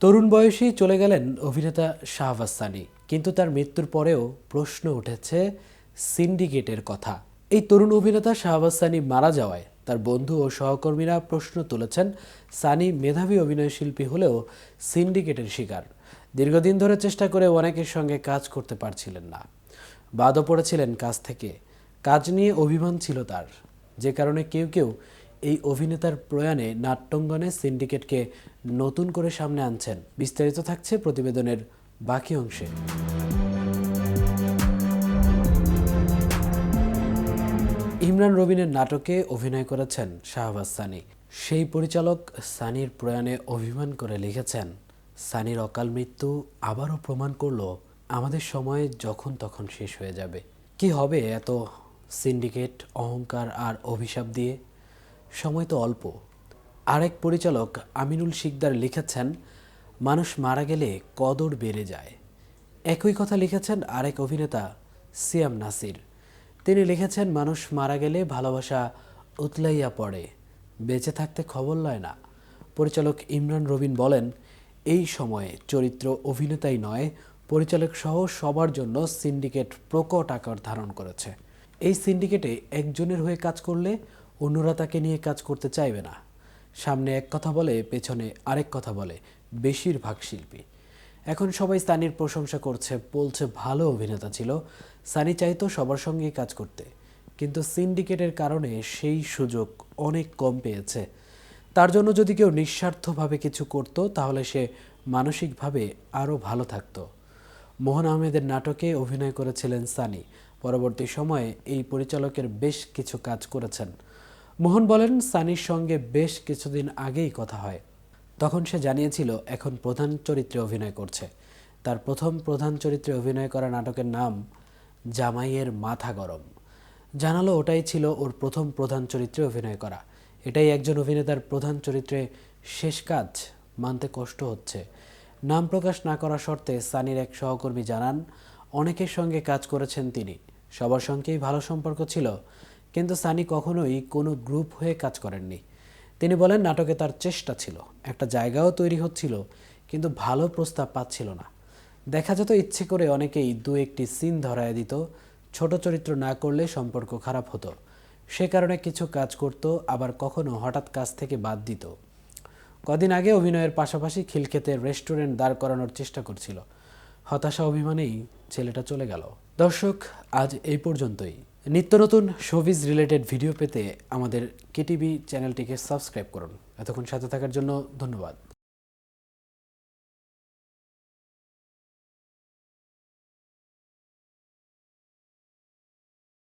তরুণ বয়সেই চলে গেলেন অভিনেতা শাহবাজ সানি, কিন্তু তার মৃত্যুর পরেও প্রশ্ন উঠেছে সিন্ডিকেটের কথা। এই তরুণ অভিনেতা শাহবাজ সানি মারা যাওয়ায় তার বন্ধু ও সহকর্মীরা প্রশ্ন তুলেছেন, সানি মেধাবী অভিনয়শিল্পী হলেও সিন্ডিকেটের শিকার। দীর্ঘদিন ধরে চেষ্টা করে অনেকের সঙ্গে কাজ করতে পারছিলেন না, বাদও পড়েছিলেন কাজ থেকে। কাজ নিয়ে অভিমান ছিল তার, যে কারণে কেউ কেউ এই অভিনেতার প্রয়াণে নাট্যাঙ্গনে সিন্ডিকেটকে নতুন করে সামনে আনছেন। বিস্তারিত থাকছে প্রতিবেদনের বাকি অংশে। ইমরান রবিনের নাটকে অভিনয় করেছেন শাহবাজ সানি। সেই পরিচালক সানির প্রয়াণে অভিমান করে লিখেছেন, সানির অকাল মৃত্যু আবারও প্রমাণ করলো আমাদের সময় যখন তখন শেষ হয়ে যাবে। কি হবে এত সিন্ডিকেট, অহংকার আর অভিশাপ দিয়ে? সময় তো অল্প। আরেক পরিচালক আমিনুল শিকদার লিখেছেন, মানুষ মারা গেলে কদর বেড়ে যায়। একই কথা লিখেছেন আরেক অভিনেতা সিয়াম নাসির। তিনি লিখেছেন, মানুষ মারা গেলে ভালোবাসা উতলাইয়া পড়ে, বেঁচে থাকতে খবর লয় না। পরিচালক ইমরান রবিন বলেন, এই সময়ে চরিত্র অভিনেতাই নয়, পরিচালক সহ সবার জন্য সিন্ডিকেট প্রকট আকার ধারণ করেছে। এই সিন্ডিকেটে একজনের হয়ে কাজ করলে অন্যরা তাকে নিয়ে কাজ করতে চাইবে না। সামনে এক কথা বলে, পেছনে আরেক কথা বলে বেশিরভাগ শিল্পী। এখন সবাই সানির প্রশংসা করছে, বলছে ভালো অভিনেতা ছিল, সানি চাইতো সবার সঙ্গেই কাজ করতে, কিন্তু সিন্ডিকেটের কারণে সেই সুযোগ অনেক কম পেয়েছে। তার জন্য যদি কেউ নিঃস্বার্থভাবে কিছু করত, তাহলে সে মানসিকভাবে আরও ভালো থাকতো। মোহন আহমেদের নাটকে অভিনয় করেছিলেন সানি। পরবর্তী সময়ে এই পরিচালকের বেশ কিছু কাজ করেছেন। মোহন বলেন, সানির সঙ্গে বেশ কিছুদিন আগেই কথা হয়। তখন সে জানিয়েছিল এখন প্রধান চরিত্রে অভিনয় করছে। তার প্রথম প্রধান চরিত্রে অভিনয় করা নাটকের নাম জামাইয়ের মাথা গরম। জানালো ওটাই ছিল ওর প্রথম প্রধান চরিত্রে অভিনয় করা। এটাই একজন অভিনেতার প্রধান চরিত্রে শেষ কাজ, মানতে কষ্ট হচ্ছে। নাম প্রকাশ না করা শর্তে সানির এক সহকর্মী জানান, অনেকের সঙ্গে কাজ করেছেন তিনি, সবার সঙ্গেই ভালো সম্পর্ক ছিল, কিন্তু সানি কখনোই কোনো গ্রুপ হয়ে কাজ করেননি। তিনি বলেন, নাটকে তার চেষ্টা ছিল, একটা জায়গাও তৈরি হচ্ছিল, কিন্তু ভালো প্রস্তাব পাচ্ছিল না। দেখা যেত ইচ্ছে করে অনেকেই দু একটি সিন ধরায় দিত, ছোট চরিত্র না করলে সম্পর্ক খারাপ হতো। সে কারণে কিছু কাজ করত, আবার কখনো হঠাৎ কাজ থেকে বাদ দিত। কদিন আগে অভিনয়ের পাশাপাশি খিলক্ষেতে রেস্টুরেন্ট দাঁড় করানোর চেষ্টা করছিল। হতাশা অভিমানেই ছেলেটা চলে গেল। দর্শক, আজ এই পর্যন্তই। নিত্য নতুন শোবিজ রিলেটেড ভিডিও পেতে আমাদের কেটিভি চ্যানেলটিকে সাবস্ক্রাইব করুন। এতক্ষণ সাথে থাকার জন্য ধন্যবাদ।